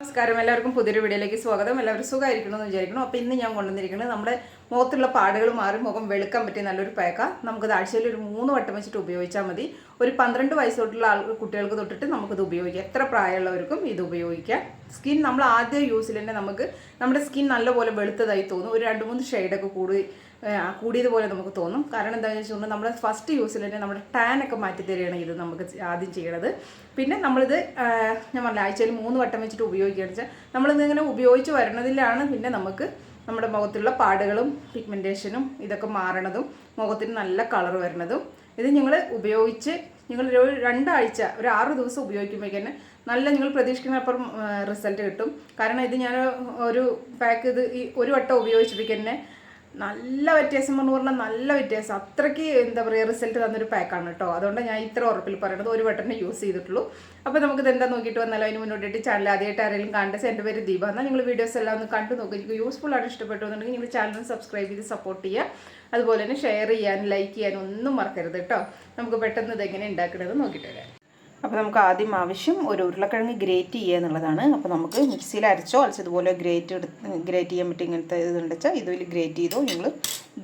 നമസ്കാരം, എല്ലാവർക്കും പുതിയൊരു വീഡിയോയിലേക്ക് സ്വാഗതം. എല്ലാവരും സുഖമായിരിക്കണമെന്ന് വിചാരിക്കണം. അപ്പോൾ ഇന്ന് ഞാൻ കൊണ്ടുവന്നിരിക്കുന്നത് നമ്മുടെ മുഖത്തുള്ള പാടുകൾ മാറി മുഖം വെളുക്കാൻ പറ്റിയ നല്ലൊരു പാക്കാണ്. നമുക്കത് ആഴ്ചയിൽ ഒരു 3 വട്ടം വെച്ചിട്ട് ഉപയോഗിച്ചാൽ മതി. ഒരു 12 വയസ്സ് തൊട്ടുള്ള കുട്ടികൾക്ക് തൊട്ടിട്ട് നമുക്കിത് ഉപയോഗിക്കാം. എത്ര പ്രായമുള്ളവർക്കും ഇത് ഉപയോഗിക്കാം. സ്കിൻ നമ്മൾ ആദ്യം യൂസിൽ തന്നെ നമുക്ക് നമ്മുടെ സ്കിൻ നല്ലപോലെ വെളുത്തതായി തോന്നും. ഒരു 2-3 ഷെയ്ഡൊക്കെ കൂടിയതുപോലെ നമുക്ക് തോന്നും. കാരണം എന്താണെന്ന് വെച്ചാൽ നമ്മുടെ ഫസ്റ്റ് യൂസിൽ തന്നെ നമ്മുടെ ടാനൊക്കെ മാറ്റി തരികയാണ് ഇത് നമുക്ക് ആദ്യം ചെയ്യണത്. പിന്നെ നമ്മളിത് ഞാൻ പറഞ്ഞ ആഴ്ചയിൽ 3 വട്ടം വെച്ചിട്ട് ഉപയോഗിക്കുകയെന്ന് വെച്ചാൽ നമ്മളിതിങ്ങനെ ഉപയോഗിച്ച് വരുന്നതിലാണ് പിന്നെ നമുക്ക് നമ്മുടെ മുഖത്തുള്ള പാടുകളും പിഗ്മെൻറ്റേഷനും ഇതൊക്കെ മാറണതും മുഖത്തിന് നല്ല കളർ വരുന്നതും. ഇത് നിങ്ങൾ ഉപയോഗിച്ച് ഒരു 2 ആഴ്ച ഒരു 6 ദിവസം ഉപയോഗിക്കുമ്പോഴേക്ക് തന്നെ നല്ല നിങ്ങൾ പ്രതീക്ഷിക്കുന്നപ്പുറം റിസൾട്ട് കിട്ടും. കാരണം ഇത് ഞാൻ ഒരു പാക്ക് ഇത് ഈ ഒരു വട്ടം ഉപയോഗിച്ചപ്പോഴേക്ക് തന്നെ നല്ല വ്യത്യാസം എന്ന് പറഞ്ഞാൽ നല്ല വ്യത്യാസം, അത്രയ്ക്ക് എന്താ പറയുക റിസൾട്ട് തന്നൊരു പാക്കാണ് കേട്ടോ. അതുകൊണ്ട് ഞാൻ ഇത്ര ഉറപ്പിൽ പറയുന്നത്, ഒരു വട്ടം യൂസ് ചെയ്തിട്ടുള്ളൂ. അപ്പോൾ നമുക്കിത് എന്താ നോക്കിയിട്ട് വന്നാലും അതിന് മുന്നോട്ടിട്ട് ചാനൽ ആദ്യമായിട്ട് ആരെങ്കിലും കണ്ടത് എൻ്റെ പേര് ദീപ. എന്നാൽ നിങ്ങൾ വീഡിയോസ് എല്ലാം ഒന്ന് കണ്ടു നോക്കുക. നിങ്ങൾക്ക് യൂസ്ഫുൾ ആയിട്ട് ഇഷ്ടപ്പെട്ടു എന്നുണ്ടെങ്കിൽ നിങ്ങൾ ചാനൽ സബ്സ്ക്രൈബ് ചെയ്ത് സപ്പോർട്ട് ചെയ്യുക. അതുപോലെ തന്നെ ഷെയർ ചെയ്യാനും ലൈക്ക് ചെയ്യാനും ഒന്നും മറക്കരുത് കേട്ടോ. നമുക്ക് പെട്ടെന്ന് ഇതെങ്ങനെ ഉണ്ടാക്കുന്നത് നോക്കിയിട്ട് വരാം. അപ്പോൾ നമുക്ക് ആദ്യം ആവശ്യം ഒരു ഉരുളക്കിഴങ്ങ് ഗ്രേറ്റ് ചെയ്യുക എന്നുള്ളതാണ്. അപ്പോൾ നമുക്ക് മിക്സിയിൽ അരച്ചോ അരച്ച് ഇതുപോലെ ഗ്രേറ്റ് ചെയ്യാൻ പറ്റും. ഇങ്ങനത്തെ ഇതുണ്ട് വെച്ചാൽ ഇതിൽ ഗ്രേറ്റ് ചെയ്തോ. നിങ്ങൾ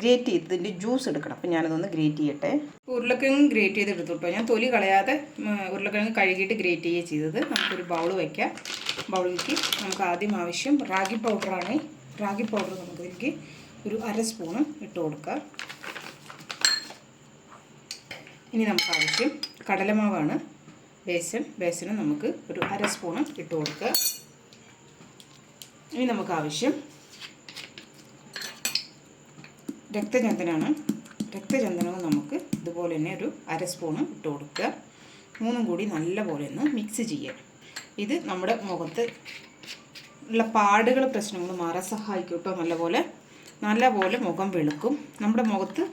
ഗ്രേറ്റ് ചെയ്തതിൻ്റെ ജ്യൂസ് എടുക്കണം. അപ്പോൾ ഞാനതൊന്ന് ഗ്രേറ്റ് ചെയ്യട്ടെ. ഉരുളക്കിഴങ്ങ് ഗ്രേറ്റ് ചെയ്ത് എടുത്തോട്ടോ. ഞാൻ തൊലി കളയാതെ ഉരുളക്കിഴങ്ങ് കഴുകിയിട്ട് ഗ്രേറ്റ് ചെയ്യുക ചെയ്തത്. നമുക്കൊരു ബൗൾ വയ്ക്കാം. ബൗളിലേക്ക് നമുക്ക് ആദ്യം ആവശ്യം റാഗി പൗഡറാണ്. റാഗി പൗഡർ നമുക്കിതിലേക്ക് ഒരു 1/2 സ്പൂണ് ഇട്ട് കൊടുക്കുക. ഇനി നമുക്ക് ആവശ്യം കടലമാവാണ്. ബേസന് നമുക്ക് ഒരു 1/2 സ്പൂണ് ഇട്ട് കൊടുക്കുക. ഇനി നമുക്ക് ആവശ്യം രക്തചന്ദനമാണ്. രക്തചന്ദനവും നമുക്ക് ഇതുപോലെ തന്നെ ഒരു 1/2 സ്പൂണ് ഇട്ട് കൊടുക്കുക. മൂന്നും കൂടി നല്ലപോലെ ഒന്ന് മിക്സ് ചെയ്യുക. ഇത് നമ്മുടെ മുഖത്ത് ഉള്ള പാടുകൾ പ്രശ്നങ്ങൾ മാറാൻ സഹായിക്കും കേട്ടോ. നല്ലപോലെ മുഖം വെളുക്കും. നമ്മുടെ മുഖത്ത്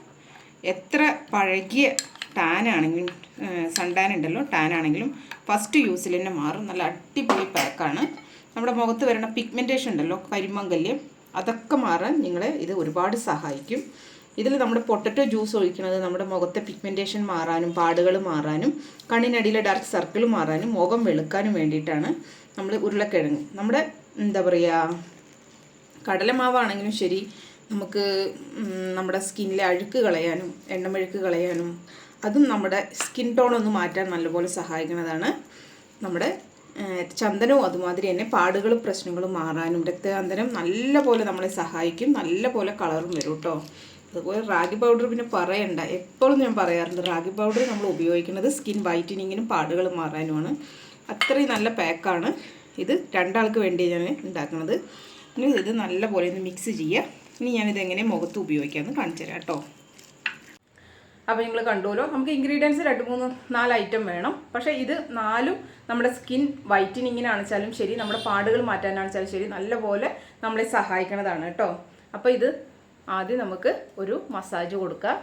എത്ര പഴകിയ ടാനാണെങ്കിലും സൺ ടാൻ ഉണ്ടല്ലോ, ടാനാണെങ്കിലും ഫസ്റ്റ് യൂസിൽ തന്നെ മാറും. നല്ല അടിപൊളി പാക്കാണ്. നമ്മുടെ മുഖത്ത് വരുന്ന പിഗ്മെൻറ്റേഷൻ ഉണ്ടല്ലോ, കരിമംഗല്യം, അതൊക്കെ മാറാൻ നിങ്ങളെ ഇത് ഒരുപാട് സഹായിക്കും. ഇതിൽ നമ്മുടെ പൊട്ടറ്റോ ജ്യൂസ് ഒഴിക്കുന്നത് നമ്മുടെ മുഖത്തെ പിഗ്മെൻറ്റേഷൻ മാറാനും പാടുകൾ മാറാനും കണ്ണിനടിയിലെ ഡാർക്ക് സർക്കിൾ മാറാനും മുഖം വെളുക്കാനും വേണ്ടിയിട്ടാണ്. നമ്മൾ ഉരുളക്കിഴങ്ങ് നമ്മുടെ എന്താ പറയുക കടലമാവാണെങ്കിലും ശരി, നമുക്ക് നമ്മുടെ സ്കിന്നിലെ അഴുക്ക് കളയാനും എണ്ണമെഴുക്ക് കളയാനും അതും നമ്മുടെ സ്കിൻ ടോണൊന്ന് മാറ്റാൻ നല്ലപോലെ സഹായിക്കുന്നതാണ്. നമ്മുടെ ചന്ദനവും അതുമാതിരി തന്നെ പാടുകളും പ്രശ്നങ്ങളും മാറാനും രക്തചന്ദനം നല്ലപോലെ നമ്മളെ സഹായിക്കും. നല്ലപോലെ കളറും വരും കേട്ടോ. അതുപോലെ റാഗി പൗഡർ പിന്നെ പറയണ്ട, എപ്പോഴും ഞാൻ പറയാറുണ്ട്, റാഗി പൗഡർ നമ്മൾ ഉപയോഗിക്കുന്നത് സ്കിൻ വൈറ്റനിങ്ങിനും പാടുകൾ മാറാനുമാണ്. അത്രയും നല്ല പാക്കാണ് ഇത്. 2 ആൾക്ക് വേണ്ടി ഞാൻ ഉണ്ടാക്കുന്നത്. ഇനി ഇത് നല്ലപോലെ ഒന്ന് മിക്സ് ചെയ്യുക. ഇനി ഞാനിതെങ്ങനെ മുഖത്ത് ഉപയോഗിക്കാമെന്ന് കാണിച്ചു തരാം കേട്ടോ. അപ്പോൾ നിങ്ങൾ കണ്ടുല്ലോ, നമുക്ക് ഇൻഗ്രീഡിയൻസ് 2-3-4 ഐറ്റം വേണം. പക്ഷേ ഇത് 4ഉം നമ്മുടെ സ്കിൻ വൈറ്റനിങ്ങിനാണെച്ചാലും ശരി, നമ്മുടെ പാടുകൾ മാറ്റാനാണെച്ചാലും ശരി, നല്ലപോലെ നമ്മളെ സഹായിക്കുന്നതാണ് കേട്ടോ. അപ്പോൾ ഇത് ആദ്യം നമുക്ക് ഒരു മസാജ് കൊടുക്കുക.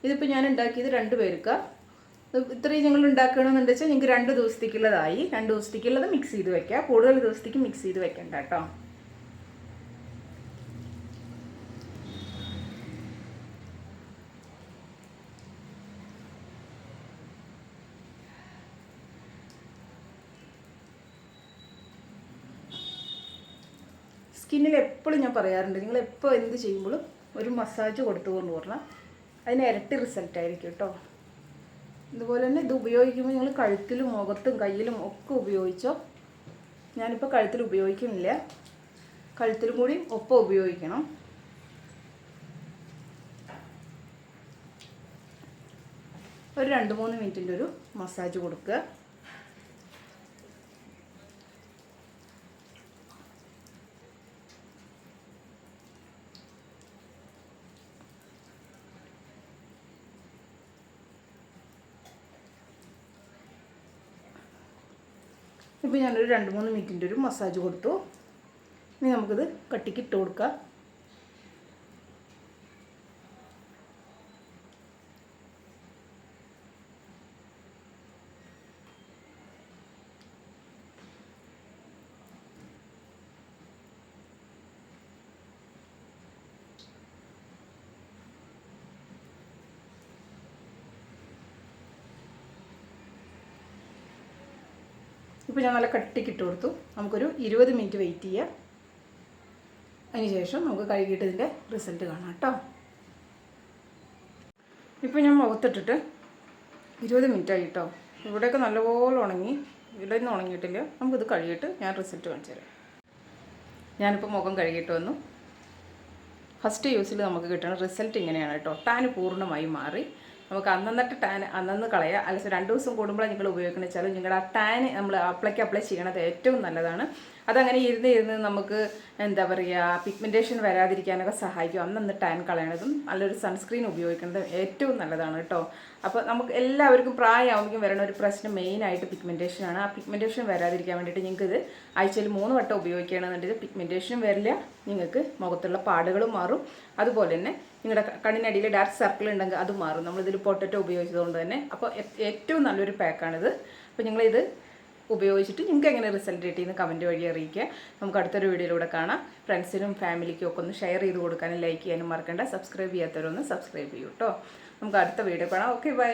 ഇതിപ്പോൾ ഞാൻ ഉണ്ടാക്കിയത് 2 പേർക്ക്. ഇത്രയും നിങ്ങൾ ഉണ്ടാക്കണമെന്നുണ്ട് വെച്ചാൽ നിങ്ങൾക്ക് 2 ദിവസത്തേക്കുള്ളതായി. 2 ദിവസത്തേക്കുള്ളത് മിക്സ് ചെയ്ത് വെക്കുക. കൂടുതൽ ദിവസത്തേക്ക് മിക്സ് ചെയ്ത് വെക്കണ്ട കേട്ടോ. സ്കിന്നിൽ എപ്പോഴും ഞാൻ പറയാറുണ്ട്, നിങ്ങൾ എപ്പോൾ എന്ത് ചെയ്യുമ്പോഴും ഒരു മസാജ് കൊടുത്തുകൊണ്ട് പറഞ്ഞാൽ അതിന് ഇരട്ടി റിസൾട്ടായിരിക്കും കേട്ടോ. ഇതുപോലെ തന്നെ ഇത് ഉപയോഗിക്കുമ്പോൾ നിങ്ങൾ കഴുത്തിലും മുഖത്തും കയ്യിലും ഒക്കെ ഉപയോഗിച്ചോ. ഞാനിപ്പോൾ കഴുത്തിൽ ഉപയോഗിക്കുന്നില്ല, കഴുത്തിലും കൂടി ഒപ്പം ഉപയോഗിക്കണം. ഒരു 2-3 മിനിറ്റിൻ്റെ ഒരു മസാജ് കൊടുക്കുക. ഇപ്പോൾ ഞാനൊരു 2-3 മിനിറ്റിൻ്റെ ഒരു മസാജ് കൊടുത്തു. ഇനി നമുക്കിത് കട്ടിക്ക് ഇട്ട് കൊടുക്കാം. ഇപ്പോൾ ഞാൻ നല്ല കട്ടിക്ക് ഇട്ട് കൊടുത്തു. നമുക്കൊരു 20 മിനിറ്റ് വെയിറ്റ് ചെയ്യാം. അതിനുശേഷം നമുക്ക് കഴുകിയിട്ട് ഇതിൻ്റെ റിസൾട്ട് കാണാം കേട്ടോ. ഇപ്പോൾ ഞാൻ മുഖത്തിട്ടിട്ട് 20 മിനിറ്റ് ആയി കേട്ടോ. ഇവിടെയൊക്കെ നല്ലപോലെ ഉണങ്ങി, ഇവിടെ ഒന്നും ഉണങ്ങിയിട്ടില്ല. നമുക്കിത് കഴുകിയിട്ട് ഞാൻ റിസൾട്ട് കാണിച്ചു തരാം. ഞാനിപ്പോൾ മുഖം കഴുകിയിട്ട് വന്നു. ഫസ്റ്റ് യൂസിൽ നമുക്ക് കിട്ടുന്ന റിസൾട്ട് ഇങ്ങനെയാണ് കേട്ടോ. ടാൻ പൂർണ്ണമായി മാറി. നമുക്ക് അന്നന്നിട്ട് ടാൻ അന്നന്ന് കളയുക. അല്ലെങ്കിൽ 2 ദിവസം കൂടുമ്പോൾ നിങ്ങൾ ഉപയോഗിക്കണമെന്ന് വെച്ചാൽ നിങ്ങളുടെ ആ ടാൻ നമ്മൾ അപ്ലൈ ചെയ്യണത് ഏറ്റവും നല്ലതാണ്. അതങ്ങനെ ഇരുന്ന് നമുക്ക് എന്താ പറയുക, പിഗ്മെൻറ്റേഷൻ വരാതിരിക്കാനൊക്കെ സഹായിക്കും. അന്നന്ന് ടാൻ കളയണതും നല്ലൊരു സൺസ്ക്രീൻ ഉപയോഗിക്കുന്നതും ഏറ്റവും നല്ലതാണ് കേട്ടോ. അപ്പോൾ നമുക്ക് എല്ലാവർക്കും പ്രായമാകുമ്പോഴേക്കും വരണ ഒരു പ്രശ്നം മെയിനായിട്ട് പിഗ്മെൻറ്റേഷനാണ്. ആ പിഗ്മെൻറ്റേഷൻ വരാതിരിക്കാൻ വേണ്ടിയിട്ട് നിങ്ങൾക്ക് ഇത് ആഴ്ചയിൽ 3 വട്ടം ഉപയോഗിക്കുകയാണെന്നുണ്ടെങ്കിൽ പിഗ്മെൻറ്റേഷനും വരില്ല, നിങ്ങൾക്ക് മുഖത്തുള്ള പാടുകളും മാറും. അതുപോലെ തന്നെ നിങ്ങളുടെ കണ്ണിനടിയിൽ ഡാർക്ക് സർക്കിൾ ഉണ്ടെങ്കിൽ അത് മാറും, നമ്മളിതിൽ പൊട്ടറ്റോ ഉപയോഗിച്ചതുകൊണ്ട് തന്നെ. അപ്പോൾ ഏറ്റവും നല്ലൊരു പാക്കാണിത്. അപ്പോൾ നിങ്ങളിത് ഉപയോഗിച്ചിട്ട് നിങ്ങൾക്ക് എങ്ങനെ റിസൾട്ട് കിട്ടിയെന്ന് കമൻറ്റ് വഴി അറിയിക്കുക. നമുക്ക് അടുത്തൊരു വീഡിയോയിലൂടെ കാണാം. ഫ്രണ്ട്സിനും ഫാമിലിക്കും ഒക്കെ ഒന്ന് ഷെയർ ചെയ്ത് കൊടുക്കാനും ലൈക്ക് ചെയ്യാനും മറക്കണ്ട. സബ്സ്ക്രൈബ് ചെയ്യാത്തവരൊന്ന് സബ്സ്ക്രൈബ് ചെയ്യൂ കേട്ടോ. നമുക്ക് അടുത്ത വീഡിയോ കാണാം. Okay, by.